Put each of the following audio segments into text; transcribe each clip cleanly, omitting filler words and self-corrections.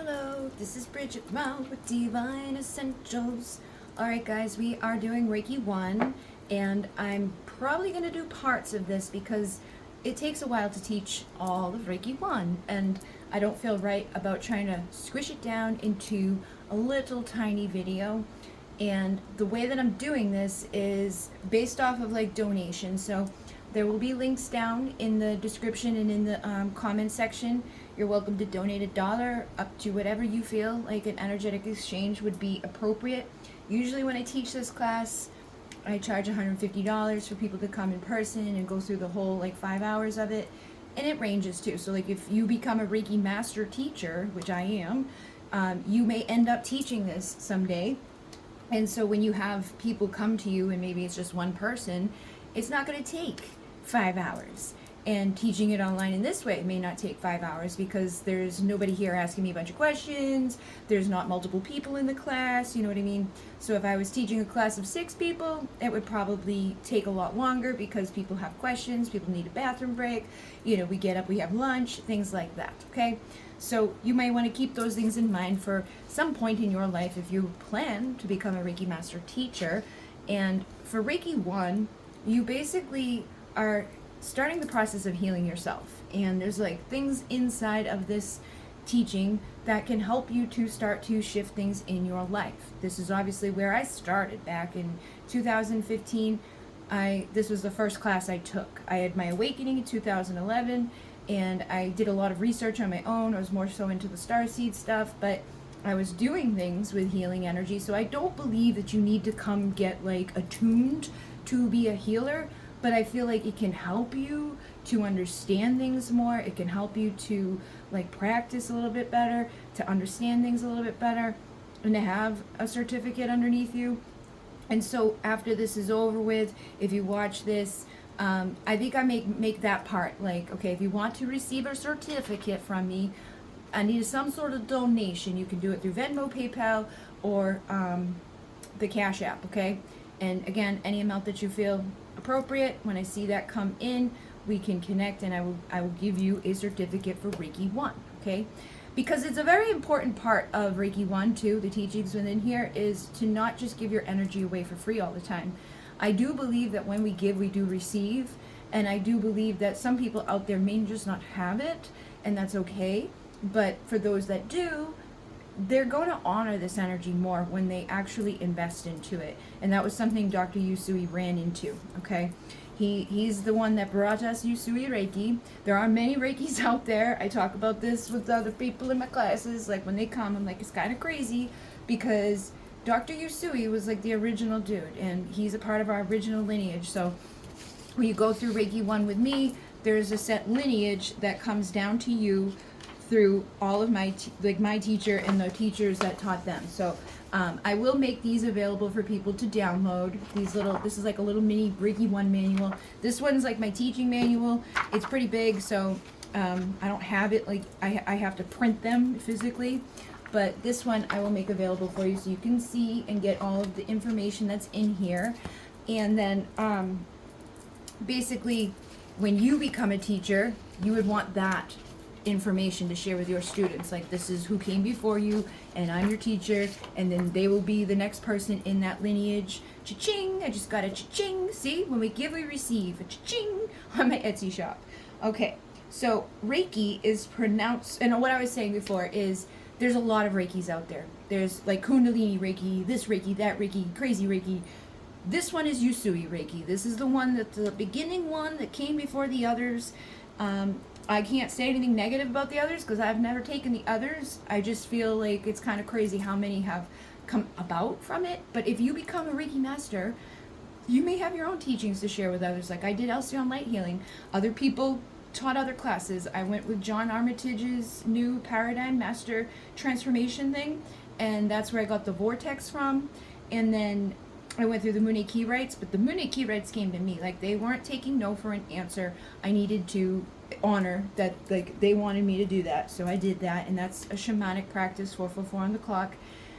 Hello, this is Bridget with Divine Essentials. Alright guys, we are doing Reiki 1, and I'm probably going to do parts of this because it takes a while to teach all of Reiki 1, and I don't feel right about trying to squish it down into a little tiny video. And the way that I'm doing this is based off of like donations, so there will be links down in the description and in the comment section. You're welcome to donate $1 up to whatever you feel like an energetic exchange would be appropriate. Usually when I teach this class, I charge $150 for people to come in person and go through the whole like 5 hours of it. And it ranges too. So like if you become a Reiki master teacher, which I am, you may end up teaching this someday. And so when you have people come to you and maybe it's just one person, it's not going to take 5 hours. And teaching it online in this way may not take 5 hours because there's nobody here asking me a bunch of questions. There's not multiple people in the class, you know what I mean? So if I was teaching a class of 6 people, it would probably take a lot longer because people have questions, people need a bathroom break, you know, we get up, we have lunch, things like that, okay? So you might want to keep those things in mind for some point in your life if you plan to become a Reiki Master teacher. And for Reiki 1, you basically are starting the process of healing yourself. And there's like things inside of this teaching that can help you to start to shift things in your life. This is obviously where I started back in 2015. This was the first class I took. I had my awakening in 2011. And I did a lot of research on my own. I was more so into the starseed stuff, but I was doing things with healing energy. So I don't believe that you need to come get like attuned to be a healer, but I feel like it can help you to understand things more. It can help you to like practice a little bit better, to understand things a little bit better, and to have a certificate underneath you. And so after this is over with, if you watch this, I think I make that part like, okay, if you want to receive a certificate from me, I need some sort of donation. You can do it through Venmo, PayPal, or the Cash App, okay? And again, any amount that you feel appropriate. When I see that come in, we can connect, and I will give you a certificate for Reiki 1, okay? Because it's a very important part of Reiki 1 too, the teachings within here, is to not just give your energy away for free all the time. I do believe that when we give, we do receive, and I do believe that some people out there may just not have it, and that's okay. But for those that do, they're going to honor this energy more when they actually invest into it. And that was something Dr. Usui ran into, okay? He's the one that brought us Usui Reiki. There are many Reikis out there. I talk about this with other people in my classes. Like when they come, I'm like, it's kind of crazy because Dr. Usui was like the original dude, and he's a part of our original lineage. So when you go through Reiki 1 with me, there's a set lineage that comes down to you through all of my my teacher and the teachers that taught them. So I will make these available for people to download. This is like a little mini Reiki 1 manual. This one's like my teaching manual. It's pretty big, so I don't have it like I have to print them physically. But this one I will make available for you so you can see and get all of the information that's in here. And then basically when you become a teacher, you would want that information to share with your students. Like, this is who came before you, and I'm your teacher, and then they will be the next person in that lineage. Cha-ching! I just got a cha-ching. See? When we give, we receive. A cha-ching on my Etsy shop. Okay, so Reiki is pronounced, and what I was saying before is there's a lot of Reikis out there. There's like Kundalini Reiki, this Reiki, that Reiki, crazy Reiki. This one is Usui Reiki. This is the one that's the beginning one that came before the others. I can't say anything negative about the others because I've never taken the others. I just feel like it's kind of crazy how many have come about from it. But if you become a Reiki master, you may have your own teachings to share with others. Like I did Halcyon Light Healing. Other people taught other classes. I went with John Armitage's new Paradigm Master Transformation thing, and that's where I got the Vortex from. And then I went through the Mune Key Rites, but the Mune Key Rites came to me. Like, they weren't taking no for an answer. I needed to honor that, like, they wanted me to do that. So I did that, and that's a shamanic practice, 444 on the clock.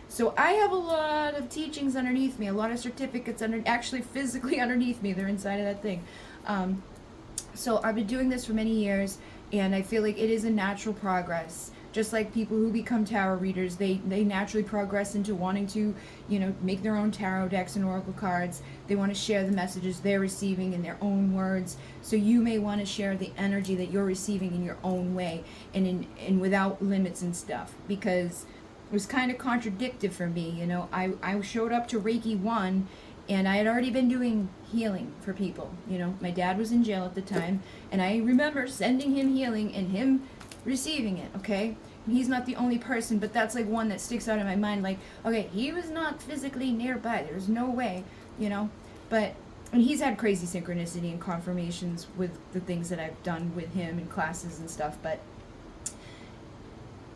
So I have a lot of teachings underneath me, a lot of certificates actually physically underneath me. They're inside of that thing. So I've been doing this for many years, and I feel like it is a natural progress Just like people who become tarot readers, they naturally progress into wanting to, make their own tarot decks and oracle cards. They want to share the messages they're receiving in their own words. So you may want to share the energy that you're receiving in your own way and without limits and stuff, because it was kind of contradictory for me. I showed up to Reiki 1 and I had already been doing healing for people. My dad was in jail at the time, and I remember sending him healing and him receiving it, okay? And he's not the only person, but that's like one that sticks out in my mind, like, okay, he was not physically nearby, there's no way, but, and he's had crazy synchronicity and confirmations with the things that I've done with him in classes and stuff, but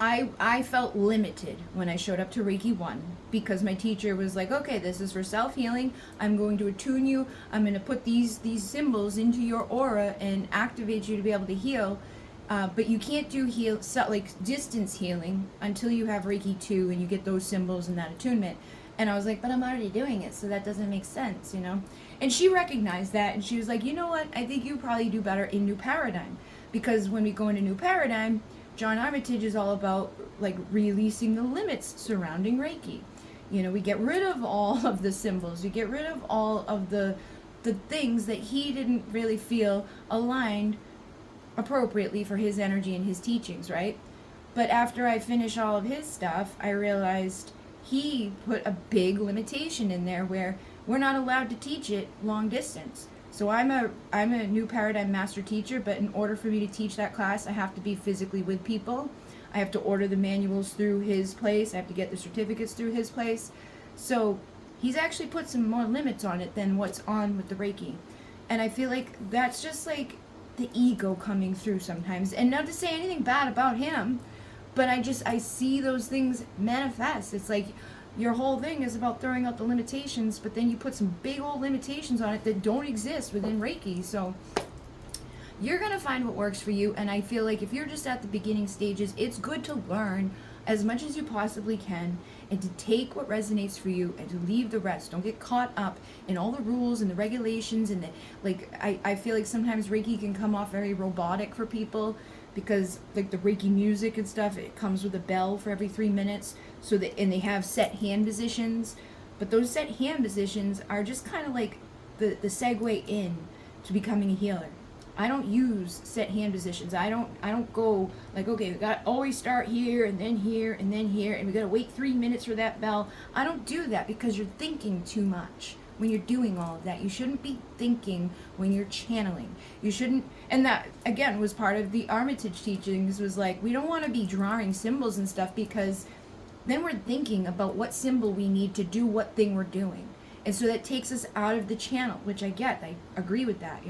I felt limited when I showed up to Reiki 1, because my teacher was like, okay, this is for self-healing, I'm going to attune you, I'm going to put these symbols into your aura and activate you to be able to heal. But you can't do distance healing until you have Reiki 2 and you get those symbols and that attunement. And I was like, but I'm already doing it, so that doesn't make sense, And she recognized that, and she was like, you know what, I think you probably do better in New Paradigm. Because when we go into New Paradigm, John Armitage is all about, like, releasing the limits surrounding Reiki. We get rid of all of the symbols. We get rid of all of the things that he didn't really feel aligned appropriately for his energy and his teachings, right? But after I finished all of his stuff, I realized he put a big limitation in there where we're not allowed to teach it long distance. So I'm a New Paradigm master teacher, but in order for me to teach that class, I have to be physically with people. I have to order the manuals through his place. I have to get the certificates through his place. So he's actually put some more limits on it than what's on with the Reiki. And I feel like that's just like the ego coming through sometimes. And not to say anything bad about him, but I see those things manifest. It's like your whole thing is about throwing out the limitations, but then you put some big old limitations on it that don't exist within Reiki. So you're going to find what works for you. And I feel like if you're just at the beginning stages, it's good to learn as much as you possibly can and to take what resonates for you and to leave the rest. Don't get caught up in all the rules and the regulations and I feel like sometimes Reiki can come off very robotic for people, because like the Reiki music and stuff, it comes with a bell for every 3 minutes, and they have set hand positions, but those set hand positions are just kind of like the segue in to becoming a healer. I don't use set hand positions. I don't go like, okay, we got to always start here and then here and then here, and we got to wait 3 minutes for that bell. I don't do that, because you're thinking too much when you're doing all of that. You shouldn't be thinking when you're channeling. You shouldn't, and that again was part of the Armitage teachings, was like, we don't want to be drawing symbols and stuff, because then we're thinking about what symbol we need to do what thing we're doing. And so that takes us out of the channel, which I agree with that,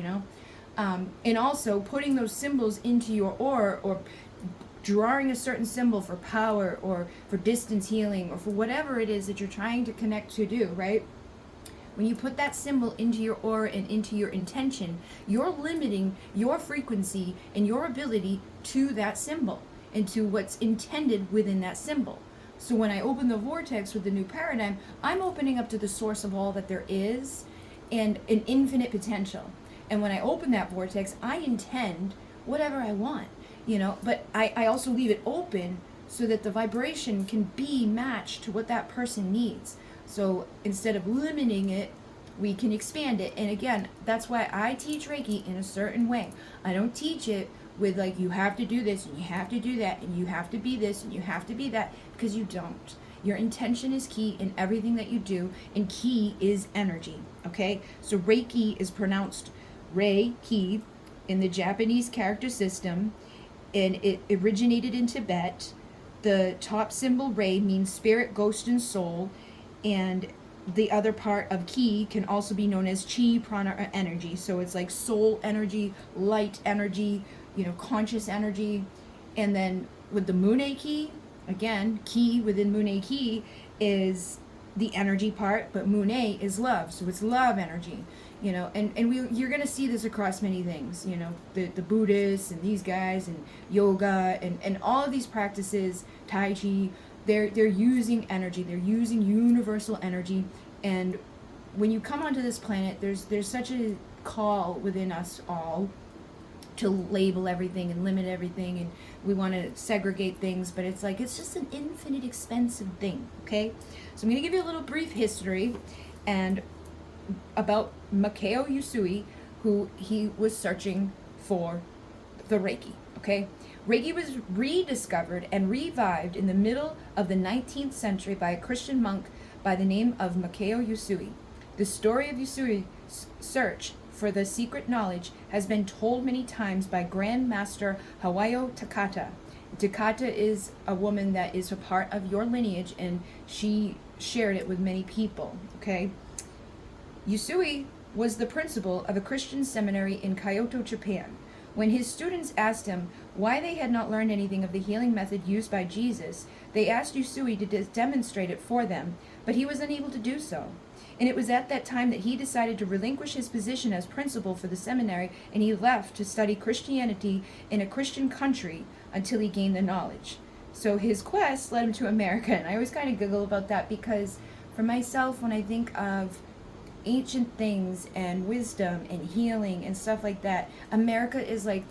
and also putting those symbols into your aura, or drawing a certain symbol for power or for distance healing or for whatever it is that you're trying to connect to do, right? When you put that symbol into your aura and into your intention, you're limiting your frequency and your ability to that symbol and to what's intended within that symbol. So when I open the vortex with the New Paradigm, I'm opening up to the source of all that there is and an infinite potential. And when I open that vortex, I intend whatever I want, but I also leave it open so that the vibration can be matched to what that person needs. So instead of limiting it, we can expand it. And again, that's why I teach Reiki in a certain way. I don't teach it with like, you have to do this and you have to do that and you have to be this and you have to be that, because you don't. Your intention is key in everything that you do, and ki is energy, okay? So Reiki is pronounced Rei-ki in the Japanese character system, and it originated in Tibet. The top symbol Rei means spirit, ghost, and soul, and the other part of ki can also be known as chi, prana, or energy. So it's like soul energy, light energy, conscious energy. And then with the Mune ki, again, ki within Mune ki is the energy part, but Mune is love, so it's love energy. You're going to see this across many things, the Buddhists and these guys and yoga and all of these practices, Tai Chi, they're using energy, they're using universal energy. And when you come onto this planet, there's such a call within us all to label everything and limit everything, and we want to segregate things, but it's like it's just an infinite expensive thing. Okay, so I'm going to give you a little brief history and about Mikao Usui, who he was searching for the Reiki. Okay, Reiki was rediscovered and revived in the middle of the 19th century by a Christian monk by the name of Mikao Usui. The story of Usui's search for the secret knowledge has been told many times by Grand Master Hawayo Takata. Takata is a woman that is a part of your lineage, and she shared it with many people. Okay, Usui was the principal of a Christian seminary in Kyoto, Japan. When his students asked him why they had not learned anything of the healing method used by Jesus, they asked Usui to demonstrate it for them, but he was unable to do so. And it was at that time that he decided to relinquish his position as principal for the seminary, and he left to study Christianity in a Christian country until he gained the knowledge. So his quest led him to America, and I always kind of giggle about that because for myself, when I think of ancient things and wisdom and healing and stuff like that, America is like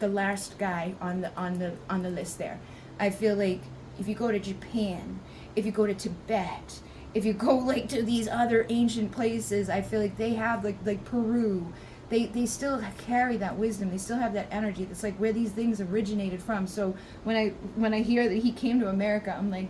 the last guy on the list there. I feel like if you go to Japan, if you go to Tibet, if you go like to these other ancient places, I feel like they have like Peru, they still carry that wisdom, they still have that energy. That's like where these things originated from. So when I hear that he came to America, I'm like,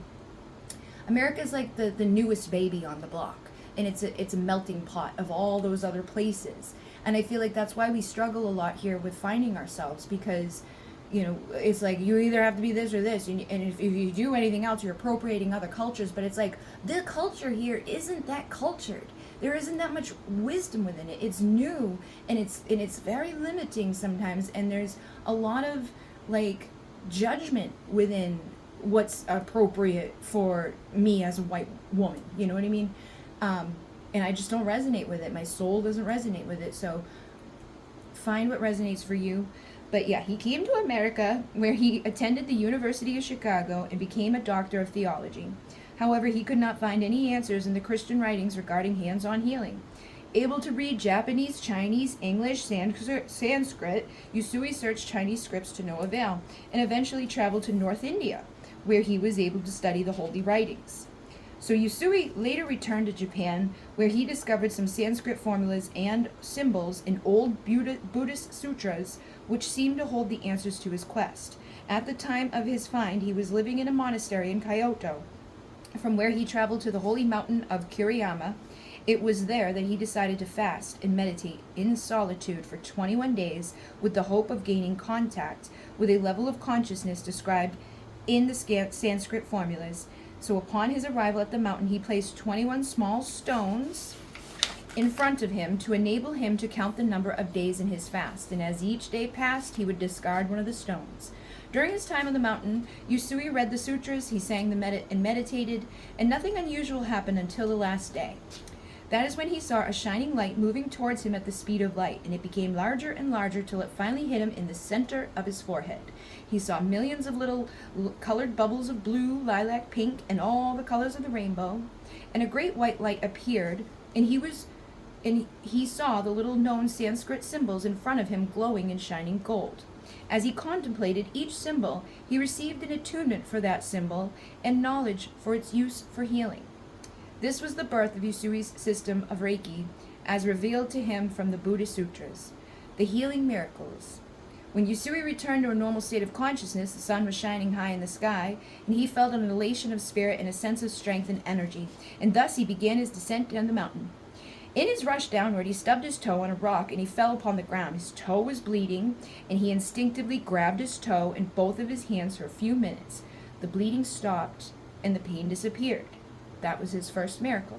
America's like the newest baby on the block, and it's a melting pot of all those other places. And I feel like that's why we struggle a lot here with finding ourselves, because it's like you either have to be this or this, and if you do anything else, you're appropriating other cultures. But it's like the culture here isn't that cultured. There isn't that much wisdom within it. It's new, and it's very limiting sometimes, and there's a lot of like judgment within what's appropriate for me as a white woman. You know what I mean? And I just don't resonate with it. My soul doesn't resonate with it. So find what resonates for you. But yeah, he came to America, where he attended the University of Chicago and became a doctor of theology. However, he could not find any answers in the Christian writings regarding hands-on healing. Able to read Japanese, Chinese, English, Sanskrit, Usui searched Chinese scripts to no avail, and eventually traveled to North India, where he was able to study the holy writings. So Usui later returned to Japan, where he discovered some Sanskrit formulas and symbols in old Buddhist sutras, which seemed to hold the answers to his quest. At the time of his find, he was living in a monastery in Kyoto, from where he traveled to the holy mountain of Kiriyama. It was there that he decided to fast and meditate in solitude for 21 days with the hope of gaining contact with a level of consciousness described in the Sanskrit formulas. So upon his arrival at the mountain, he placed 21 small stones in front of him to enable him to count the number of days in his fast. And as each day passed, he would discard one of the stones. During his time on the mountain, Usui read the sutras, he sang and meditated, and nothing unusual happened until the last day. That is when he saw a shining light moving towards him at the speed of light, and it became larger and larger till it finally hit him in the center of his forehead. He saw millions of little colored bubbles of blue, lilac, pink, and all the colors of the rainbow, and a great white light appeared, and he saw the little known Sanskrit symbols in front of him glowing in shining gold. As he contemplated each symbol, he received an attunement for that symbol and knowledge for its use for healing. This was the birth of Usui's system of Reiki, as revealed to him from the Buddhist sutras. The healing miracles. When Usui returned to a normal state of consciousness, the sun was shining high in the sky, and he felt an elation of spirit and a sense of strength and energy, and thus he began his descent down the mountain. In his rush downward, he stubbed his toe on a rock, and he fell upon the ground. His toe was bleeding, and he instinctively grabbed his toe in both of his hands for a few minutes. The bleeding stopped, and the pain disappeared. That was his first miracle.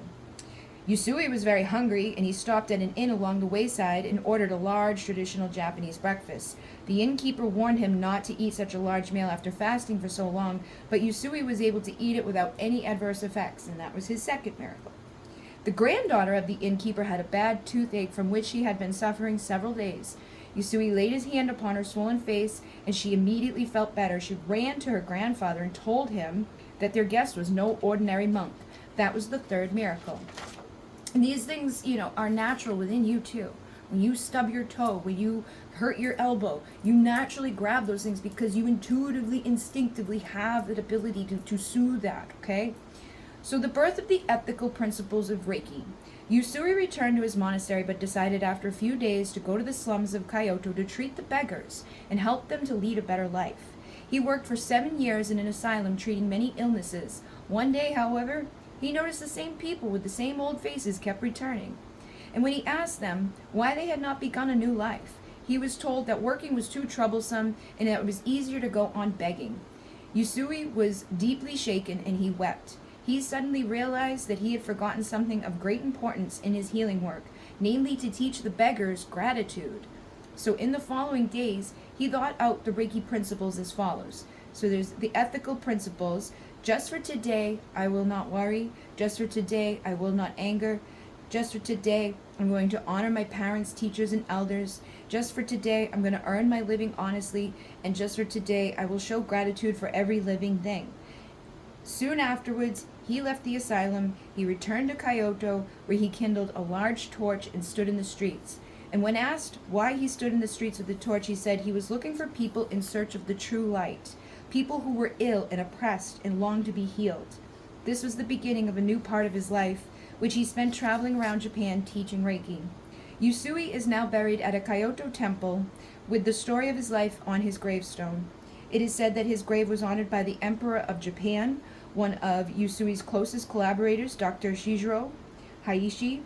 Usui was very hungry, and he stopped at an inn along the wayside and ordered a large traditional Japanese breakfast. The innkeeper warned him not to eat such a large meal after fasting for so long, but Usui was able to eat it without any adverse effects, and that was his second miracle. The granddaughter of the innkeeper had a bad toothache from which she had been suffering several days. Usui laid his hand upon her swollen face, and she immediately felt better. She ran to her grandfather and told him that their guest was no ordinary monk. That was the third miracle. And these things, are natural within you too. when you stub your toe, when you hurt your elbow, you naturally grab those things because you intuitively, instinctively have that ability to soothe that, okay? So the birth of the ethical principles of Reiki. Usui returned to his monastery but decided after a few days to go to the slums of Kyoto to treat the beggars and help them to lead a better life. He worked for 7 years in an asylum treating many illnesses. One day, however, he noticed the same people with the same old faces kept returning. And when he asked them why they had not begun a new life, he was told that working was too troublesome and that it was easier to go on begging. Usui was deeply shaken and he wept. He suddenly realized that he had forgotten something of great importance in his healing work, namely to teach the beggars gratitude. So in the following days, he thought out the Reiki principles as follows. So there's the ethical principles. Just for today, I will not worry. Just for today, I will not anger. Just for today, I'm going to honor my parents, teachers, and elders. Just for today, I'm going to earn my living honestly. And just for today, I will show gratitude for every living thing. Soon afterwards, he left the asylum. He returned to Kyoto, where he kindled a large torch and stood in the streets. And when asked why he stood in the streets with the torch, he said he was looking for people in search of the true light, people who were ill and oppressed and longed to be healed. This was the beginning of a new part of his life, which he spent traveling around Japan teaching Reiki. Usui is now buried at a Kyoto temple with the story of his life on his gravestone. It is said that his grave was honored by the Emperor of Japan. One of Usui's closest collaborators, Dr. Shizuro Haishi,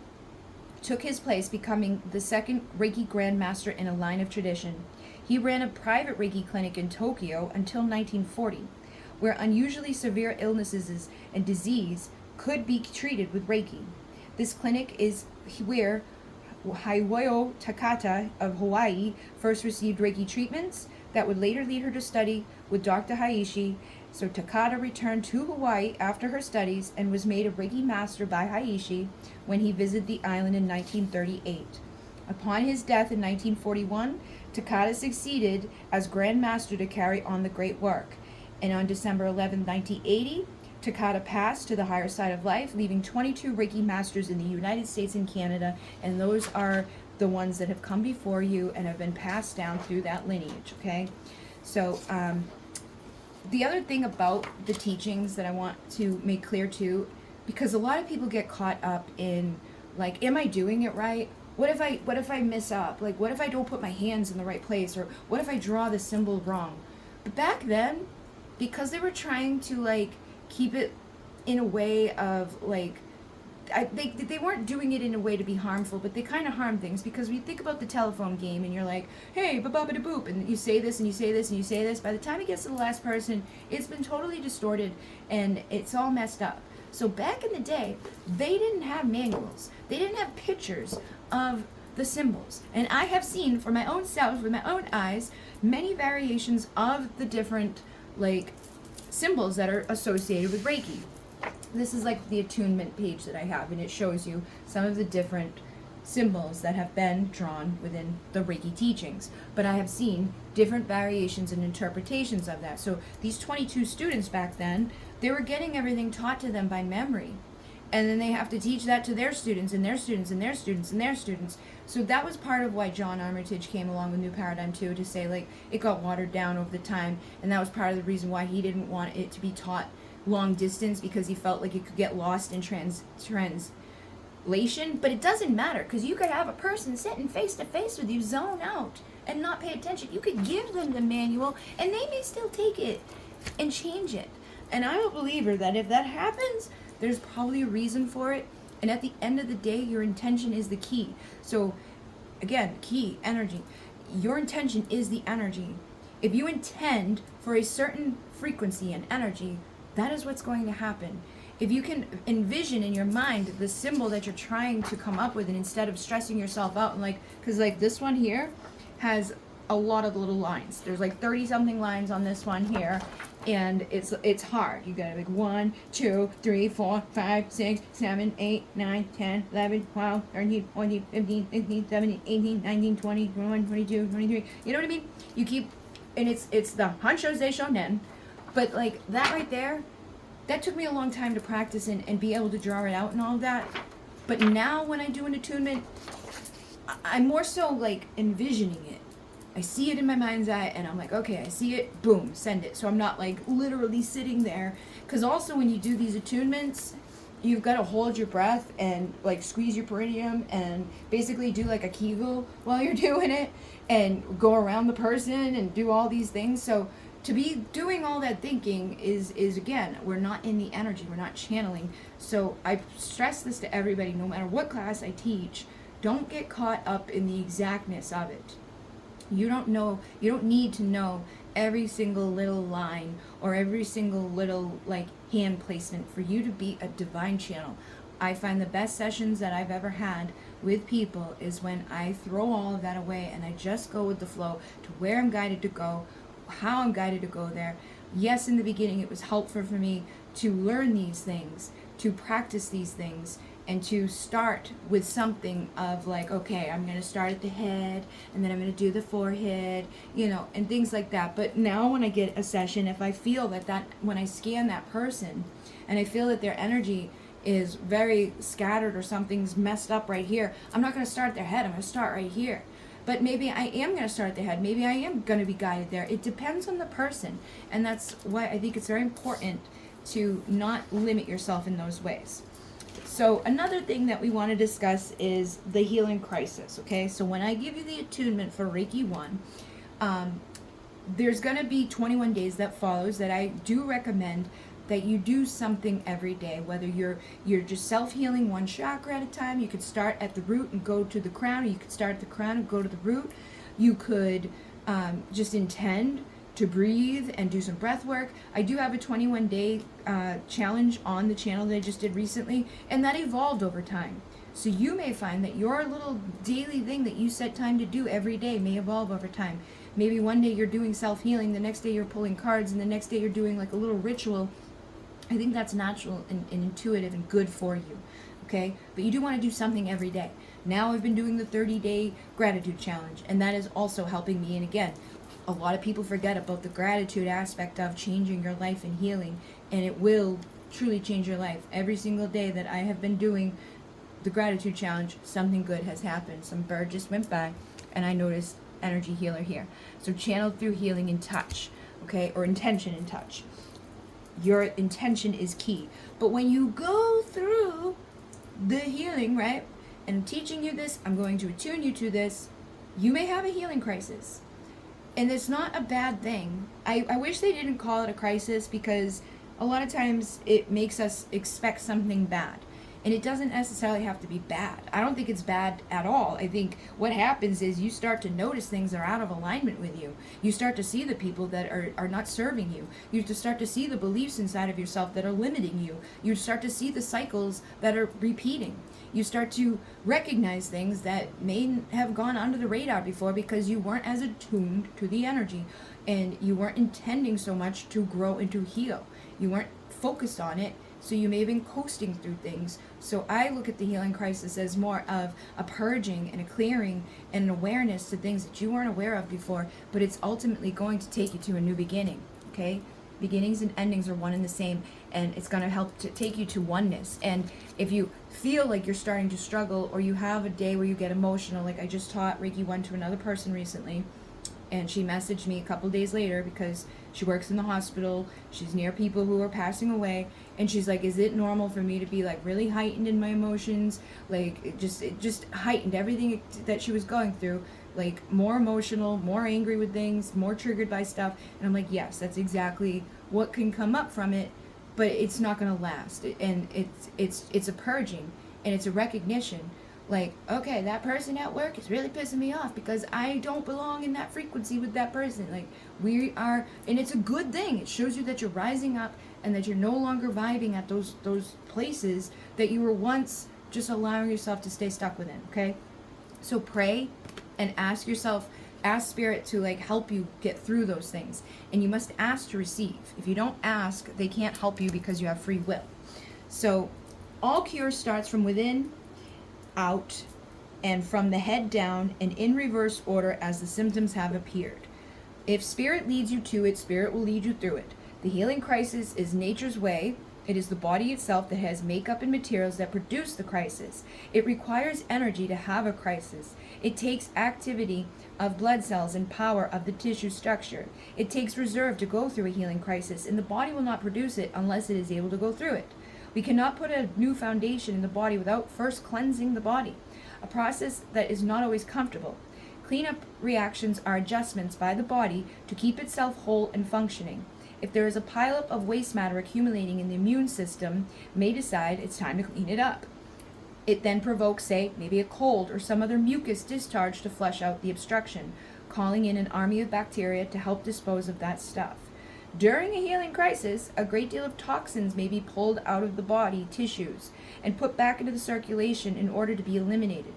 took his place, becoming the second Reiki Grand Master in a line of tradition. He ran a private Reiki clinic in Tokyo until 1940, where unusually severe illnesses and disease could be treated with Reiki. This clinic is where Haiyo Takata of Hawaii first received Reiki treatments that would later lead her to study with Dr. Haishi. So Takata returned to Hawaii after her studies and was made a Reiki master by Haishi when he visited the island in 1938. Upon his death in 1941, Takata succeeded as Grand Master to carry on the great work. And on December 11, 1980, Takata passed to the higher side of life, leaving 22 Reiki masters in the United States and Canada, and those are the ones that have come before you and have been passed down through that lineage, okay? So, the other thing about the teachings that I want to make clear too, because a lot of people get caught up in, like, am I doing it right? What if I mess up? Like, what if I don't put my hands in the right place? Or what if I draw the symbol wrong? But back then, because they were trying to, like, keep it in a way of, like, they weren't doing it in a way to be harmful, but they kind of harm things, because when you think about the telephone game and you're like, hey, ba-ba-ba-da-boop, and you say this and you say this and you say this, by the time it gets to the last person, it's been totally distorted and it's all messed up. So back in the day, they didn't have manuals. They didn't have pictures of the symbols. And I have seen for my own self, with my own eyes, many variations of the different, like, symbols that are associated with Reiki. This is like the attunement page that I have, and it shows you some of the different symbols that have been drawn within the Reiki teachings. But I have seen different variations and interpretations of that. So these 22 students back then, they were getting everything taught to them by memory. And then they have to teach that to their students and their students and their students and their students. So that was part of why John Armitage came along with New Paradigm too, to say, like, it got watered down over the time. And that was part of the reason why he didn't want it to be taught long distance, because he felt like it could get lost in translation. But it doesn't matter, because you could have a person sitting face to face with you, zone out and not pay attention. You could give them the manual and they may still take it and change it. And I'm a believer that if that happens, there's probably a reason for it. And at the end of the day, your intention is the key. So again, key, energy. Your intention is the energy. If you intend for a certain frequency and energy, that is what's going to happen. If you can envision in your mind the symbol that you're trying to come up with, and instead of stressing yourself out, and like, because like this one here has a lot of little lines. There's like 30 something lines on this one here, and it's hard. You got like 1, 2, 3, 4, 5, 6, 7, 8, 9, 10, 11, 12, 13, 14, 15, 16, 17, 18, 19, 20, 21, 22, 23. You know what I mean? You keep, and it's the Hansho Zei Shonen. But like that right there, that took me a long time to practice and be able to draw it out and all that. But now when I do an attunement, I'm more so like envisioning it. I see it in my mind's eye, and I'm like, okay, I see it, boom, send it. So I'm not like literally sitting there. Because also when you do these attunements, you've got to hold your breath and like squeeze your perineum and basically do like a Kegel while you're doing it and go around the person and do all these things. So to be doing all that thinking is again, we're not in the energy, we're not channeling. So I stress this to everybody, no matter what class I teach, don't get caught up in the exactness of it. You don't need to know every single little line or every single little like hand placement for you to be a divine channel. I find the best sessions that I've ever had with people is when I throw all of that away and I just go with the flow to where I'm guided to go, how I'm guided to go there. Yes, in the beginning it was helpful for me to learn these things, to practice these things, and to start with something of like, okay, I'm going to start at the head and then I'm going to do the forehead, and things like that. But now when I get a session, if I feel that when I scan that person and I feel that their energy is very scattered or something's messed up right here, I'm not going to start at their head, I'm going to start right here. But maybe I am going to start at the head. Maybe I am going to be guided there. It depends on the person. And that's why I think it's very important to not limit yourself in those ways. So another thing that we want to discuss is the healing crisis, okay? So when I give you the attunement for Reiki 1, there's going to be 21 days that follows that I do recommend that you do something every day, whether you're just self-healing one chakra at a time. You could start at the root and go to the crown, or you could start at the crown and go to the root. You could just intend to breathe and do some breath work. I do have a 21-day challenge on the channel that I just did recently, and that evolved over time. So you may find that your little daily thing that you set time to do every day may evolve over time. Maybe one day you're doing self-healing, the next day you're pulling cards, and the next day you're doing like a little ritual. I think that's natural and intuitive and good for you, okay? But you do want to do something every day. Now I've been doing the 30-day gratitude challenge, and that is also helping me. And again, a lot of people forget about the gratitude aspect of changing your life and healing, and it will truly change your life. Every single day that I have been doing the gratitude challenge, something good has happened. Some bird just went by, and I noticed energy healer here. So channeled through healing in touch, okay, or intention in touch. Your intention is key. But when you go through the healing, right, and I'm teaching you this, I'm going to attune you to this, you may have a healing crisis. And it's not a bad thing. I wish they didn't call it a crisis, because a lot of times it makes us expect something bad. And it doesn't necessarily have to be bad. I don't think it's bad at all. I think what happens is you start to notice things that are out of alignment with you. You start to see the people that are not serving you. You start to see the beliefs inside of yourself that are limiting you. You start to see the cycles that are repeating. You start to recognize things that may have gone under the radar before because you weren't as attuned to the energy, and you weren't intending so much to grow and to heal. You weren't focused on it, so you may have been coasting through things. So I look at the healing crisis as more of a purging and a clearing and an awareness to things that you weren't aware of before, but it's ultimately going to take you to a new beginning, okay? Beginnings and endings are one and the same, and it's going to help to take you to oneness. And if you feel like you're starting to struggle, or you have a day where you get emotional, like I just taught Reiki 1 to another person recently, and she messaged me a couple days later because she works in the hospital, she's near people who are passing away, and she's like, is it normal for me to be like really heightened in my emotions? Like it just heightened everything that she was going through, like more emotional, more angry with things, more triggered by stuff. And I'm like, yes, that's exactly what can come up from it, but it's not going to last. And it's a purging, and it's a recognition. Like, okay, that person at work is really pissing me off because I don't belong in that frequency with that person. Like, we are, and it's a good thing. It shows you that you're rising up and that you're no longer vibing at those places that you were once just allowing yourself to stay stuck within, okay? So pray and ask Spirit to like help you get through those things. And you must ask to receive. If you don't ask, they can't help you because you have free will. So all cure starts from within, out, and from the head down, and in reverse order as the symptoms have appeared. If Spirit leads you to it, Spirit will lead you through it. The healing crisis is nature's way It is the body itself that has makeup and materials that produce the crisis. It requires energy to have a crisis. It takes activity of blood cells and power of the tissue structure. It takes reserve to go through a healing crisis, and the body will not produce it unless it is able to go through it. We cannot put a new foundation in the body without first cleansing the body, a process that is not always comfortable. Cleanup reactions are adjustments by the body to keep itself whole and functioning. If there is a pileup of waste matter accumulating in the immune system, may decide it's time to clean it up. It then provokes, say, maybe a cold or some other mucus discharge to flush out the obstruction, calling in an army of bacteria to help dispose of that stuff. During a healing crisis, a great deal of toxins may be pulled out of the body tissues and put back into the circulation in order to be eliminated.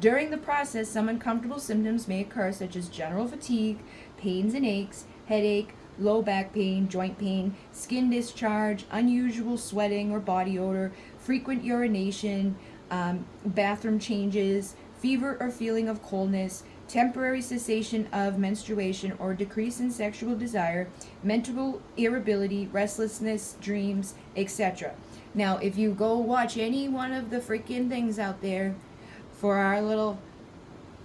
During the process, some uncomfortable symptoms may occur, such as general fatigue, pains and aches, headache, low back pain, joint pain, skin discharge, unusual sweating or body odor, frequent urination, bathroom changes, fever or feeling of coldness, temporary cessation of menstruation or decrease in sexual desire, mental irritability, restlessness, dreams, etc. Now, if you go watch any one of the freaking things out there for our little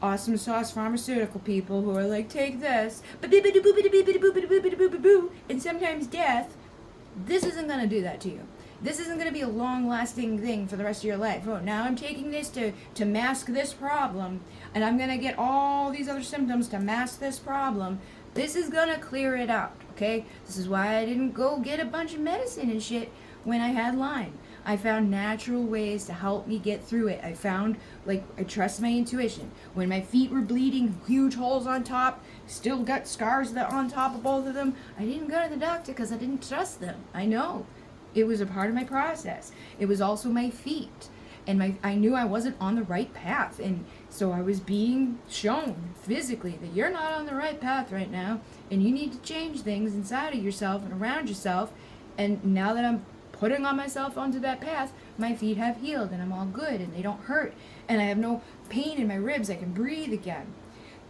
awesome sauce pharmaceutical people who are like, take this, and sometimes death, this isn't going to do that to you. This isn't going to be a long-lasting thing for the rest of your life. Oh, now I'm taking this to mask this problem, and I'm going to get all these other symptoms to mask this problem. This is going to clear it out, okay? This is why I didn't go get a bunch of medicine and shit when I had Lyme. I found natural ways to help me get through it. I found, I trust my intuition. When my feet were bleeding, huge holes on top, still got scars that on top of both of them, I didn't go to the doctor because I didn't trust them. I know. It was a part of my process. It was also my feet. And I knew I wasn't on the right path. And so I was being shown physically that you're not on the right path right now. And you need to change things inside of yourself and around yourself. And now that I'm putting on myself onto that path, my feet have healed and I'm all good and they don't hurt. And I have no pain in my ribs. I can breathe again.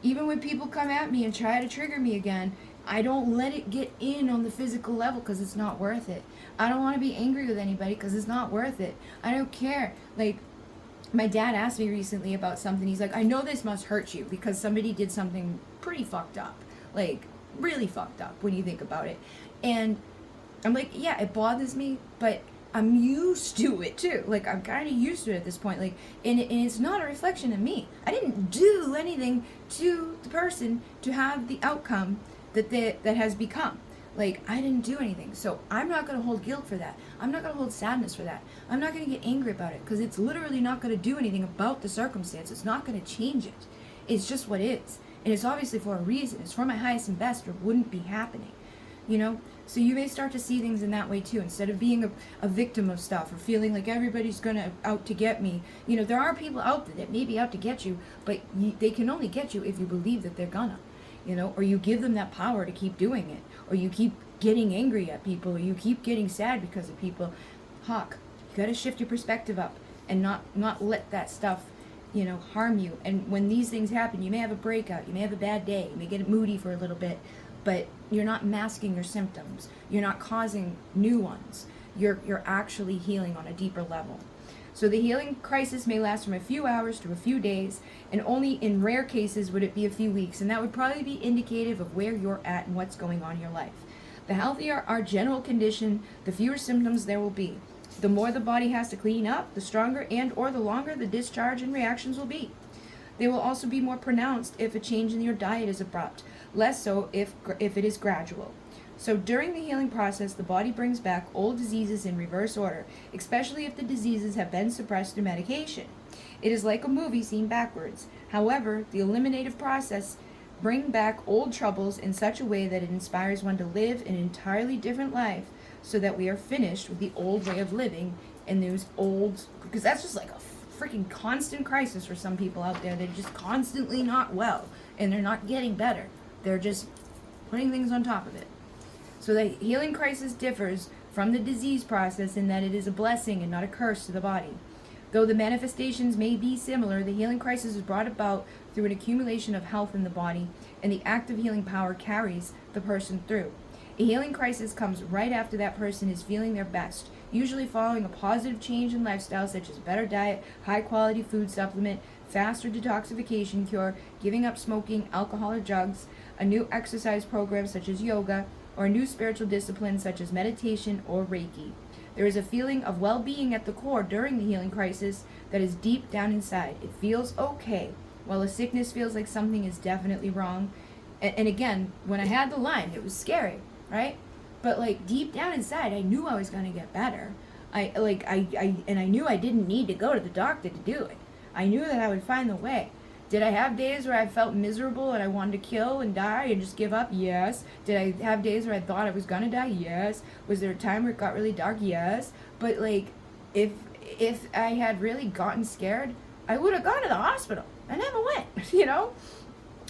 Even when people come at me and try to trigger me again, I don't let it get in on the physical level because it's not worth it. I don't want to be angry with anybody because it's not worth it. I don't care. My dad asked me recently about something. He's like, I know this must hurt you because somebody did something pretty fucked up. Really fucked up when you think about it. And I'm like, yeah, it bothers me, but I'm used to it too. I'm kind of used to it at this point. And it's not a reflection of me. I didn't do anything to the person to have the outcome that has become. I didn't do anything. So I'm not going to hold guilt for that. I'm not going to hold sadness for that. I'm not going to get angry about it because it's literally not going to do anything about the circumstance. It's not going to change it. It's just what is. And it's obviously for a reason. It's for my highest and best or it wouldn't be happening. So you may start to see things in that way too. Instead of being a victim of stuff or feeling like everybody's out to get me. There are people out there that may be out to get you, but they can only get you if you believe that they're gonna. Or you give them that power to keep doing it, or you keep getting angry at people, or you keep getting sad because of people. Hawk, you gotta shift your perspective up and not let that stuff, harm you. And when these things happen, you may have a breakout, you may have a bad day, you may get moody for a little bit, but you're not masking your symptoms. You're not causing new ones. You're actually healing on a deeper level. So the healing crisis may last from a few hours to a few days, and only in rare cases would it be a few weeks, and that would probably be indicative of where you're at and what's going on in your life. The healthier our general condition, the fewer symptoms there will be. The more the body has to clean up, the stronger and or the longer the discharge and reactions will be. They will also be more pronounced if a change in your diet is abrupt, less so if it is gradual. So during the healing process, the body brings back old diseases in reverse order, especially if the diseases have been suppressed through medication. It is like a movie seen backwards. However, the eliminative process brings back old troubles in such a way that it inspires one to live an entirely different life so that we are finished with the old way of living and those old, because that's just like a freaking constant crisis for some people out there. They're just constantly not well and they're not getting better. They're just putting things on top of it. So the healing crisis differs from the disease process in that it is a blessing and not a curse to the body. Though the manifestations may be similar, the healing crisis is brought about through an accumulation of health in the body, and the active healing power carries the person through. A healing crisis comes right after that person is feeling their best, usually following a positive change in lifestyle such as better diet, high quality food supplement, faster detoxification cure, giving up smoking, alcohol or drugs, a new exercise program such as yoga, or a new spiritual discipline such as meditation or Reiki. There is a feeling of well-being at the core during the healing crisis that is deep down inside. It feels okay, while a sickness feels like something is definitely wrong. And again, when I had the Lyme, it was scary, right? But like deep down inside, I knew I was gonna get better. I knew I didn't need to go to the doctor to do it. I knew that I would find the way. Did I have days where I felt miserable and I wanted to kill and die and just give up? Yes. Did I have days where I thought I was gonna die? Yes. Was there a time where it got really dark? Yes. But like, if I had really gotten scared, I would have gone to the hospital. I never went, you know?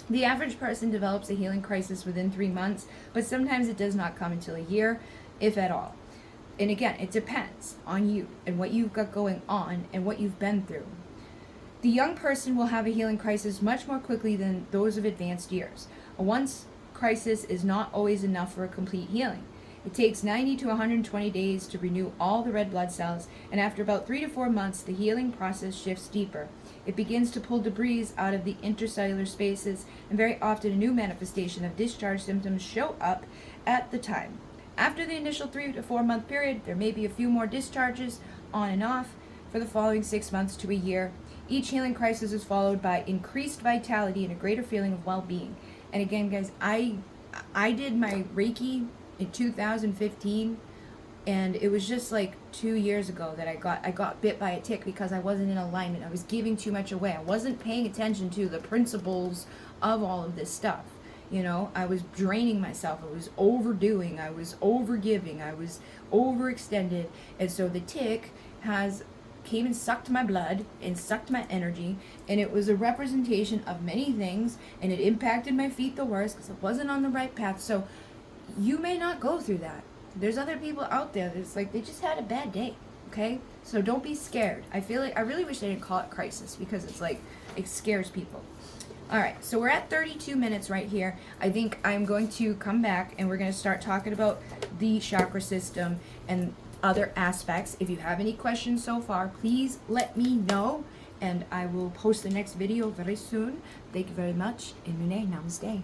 The average person develops a healing crisis within 3 months, but sometimes it does not come until a year, if at all. And again, it depends on you and what you've got going on and what you've been through. The young person will have a healing crisis much more quickly than those of advanced years. A once crisis is not always enough for a complete healing. It takes 90 to 120 days to renew all the red blood cells, and after about 3 to 4 months, the healing process shifts deeper. It begins to pull debris out of the intercellular spaces, and very often a new manifestation of discharge symptoms show up at the time. After the initial 3 to 4 month period, there may be a few more discharges on and off for the following 6 months to a year. Each healing crisis is followed by increased vitality and a greater feeling of well-being. And again, guys, I did my Reiki in 2015, and it was just like 2 years ago that I got bit by a tick because I wasn't in alignment. I was giving too much away. I wasn't paying attention to the principles of all of this stuff. You know, I was draining myself. I was overdoing. I was overgiving. I was overextended. And so the tick came and sucked my blood and sucked my energy, and it was a representation of many things, and it impacted my feet the worst because I wasn't on the right path. So you may not go through that. There's other people out there that's like, they just had a bad day, okay? So don't be scared. I really wish they didn't call it crisis, because it's like, it scares people. All right, so we're at 32 minutes right here. I think I'm going to come back and we're going to start talking about the chakra system and other aspects. If you have any questions so far, please let me know, and I will post the next video very soon. Thank you very much. Namaste.